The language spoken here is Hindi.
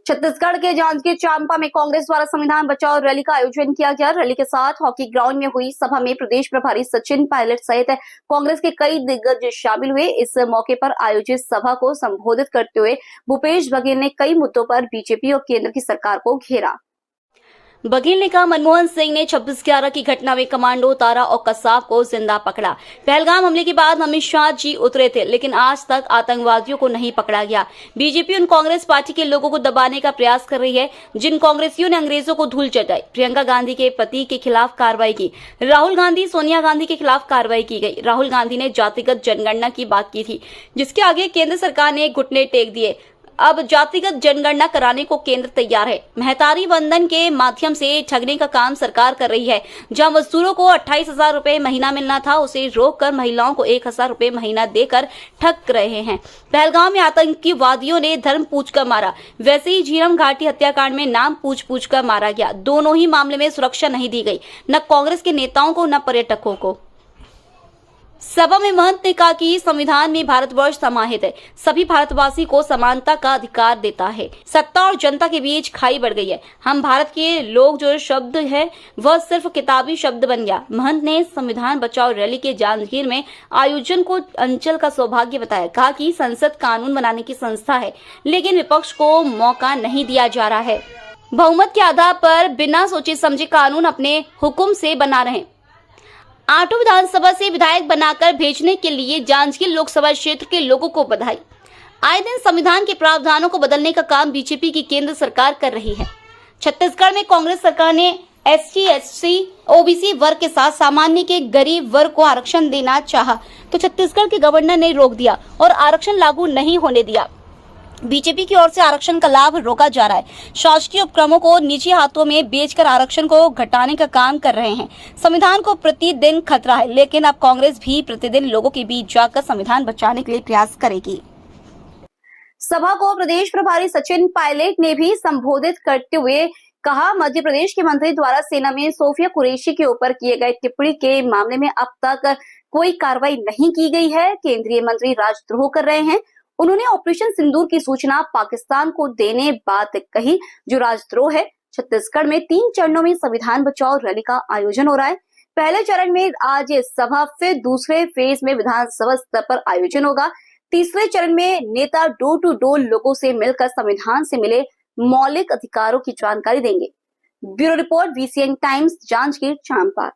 छत्तीसगढ़ के जांजगीर चांपा में कांग्रेस द्वारा संविधान बचाओ रैली का आयोजन किया गया। रैली के साथ हॉकी ग्राउंड में हुई सभा में प्रदेश प्रभारी सचिन पायलट सहित कांग्रेस के कई दिग्गज शामिल हुए। इस मौके पर आयोजित सभा को संबोधित करते हुए भूपेश बघेल ने कई मुद्दों पर बीजेपी और केंद्र की सरकार को घेरा। बघेल ने कहा, मनमोहन सिंह ने 26/11 की घटना में कमांडो तारा और कसाब को जिंदा पकड़ा। पहलगाम हमले के बाद अमित शाह जी उतरे थे, लेकिन आज तक आतंकवादियों को नहीं पकड़ा गया। बीजेपी उन कांग्रेस पार्टी के लोगों को दबाने का प्रयास कर रही है जिन कांग्रेसियों ने अंग्रेजों को धूल चटाई। प्रियंका गांधी के पति के खिलाफ कार्रवाई की। राहुल गांधी, सोनिया गांधी के खिलाफ कार्रवाई की गई। राहुल गांधी ने जातिगत जनगणना की बात की थी, जिसके आगे केंद्र सरकार ने घुटने टेक दिए। अब जातिगत जनगणना कराने को केंद्र तैयार है। महतारी वंदन के माध्यम से ठगने का काम सरकार कर रही है। जहां मजदूरों को 28,000 रुपए महीना मिलना था, उसे रोककर महिलाओं को 1,000 रुपए महीना देकर ठग रहे हैं। पहलगाम में आतंकवादियों ने धर्म पूछकर मारा, वैसे ही झीरम घाटी हत्याकांड में नाम पूछ कर मारा गया। दोनों ही मामले में सुरक्षा नहीं दी गई, न कांग्रेस के नेताओं को न पर्यटकों को। सभा में महंत ने कहा कि संविधान में भारतवर्ष समाहित है, सभी भारतवासी को समानता का अधिकार देता है। सत्ता और जनता के बीच खाई बढ़ गई है। हम भारत के लोग जो शब्द है वह सिर्फ किताबी शब्द बन गया। महंत ने संविधान बचाओ रैली के जांजगीर में आयोजन को अंचल का सौभाग्य बताया। कहा कि संसद कानून बनाने की संस्था है, लेकिन विपक्ष को मौका नहीं दिया जा रहा है। बहुमत के आधार पर बिना सोचे समझे कानून अपने हुक्म से बना रहे। आटो विधानसभा से विधायक बनाकर भेजने के लिए जांजगीर लोकसभा क्षेत्र के लोगों को बधाई। आए दिन संविधान के प्रावधानों को बदलने का काम बीजेपी की केंद्र सरकार कर रही है। छत्तीसगढ़ में कांग्रेस सरकार ने ST, SC, OBC वर्ग के साथ सामान्य के गरीब वर्ग को आरक्षण देना चाहा, तो छत्तीसगढ़ के गवर्नर ने रोक दिया और आरक्षण लागू नहीं होने दिया। बीजेपी की ओर से आरक्षण का लाभ रोका जा रहा है। शासकीय उपक्रमों को निजी हाथों में बेचकर आरक्षण को घटाने का काम कर रहे हैं। संविधान को प्रतिदिन खतरा है, लेकिन अब कांग्रेस भी प्रतिदिन लोगों के बीच जाकर संविधान बचाने के लिए प्रयास करेगी। सभा को प्रदेश प्रभारी सचिन पायलट ने भी संबोधित करते हुए कहा, मध्य प्रदेश के मंत्री द्वारा सेना में सोफिया कुरैशी के ऊपर किए गए टिप्पणी के मामले में अब तक कोई कार्रवाई नहीं की गई है। केंद्रीय मंत्री राजद्रोह कर रहे हैं। उन्होंने ऑपरेशन सिंदूर की सूचना पाकिस्तान को देने बात कही, जो राजद्रोह है। छत्तीसगढ़ में 3 चरणों में संविधान बचाओ रैली का आयोजन हो रहा है। पहले चरण में आज सभा, फिर दूसरे फेज में विधानसभा स्तर पर आयोजन होगा। तीसरे चरण में नेता डोर टू डोर लोगों से मिलकर संविधान से मिले मौलिक अधिकारों की जानकारी देंगे। Bureau report, VCN times, Janjgir Champa.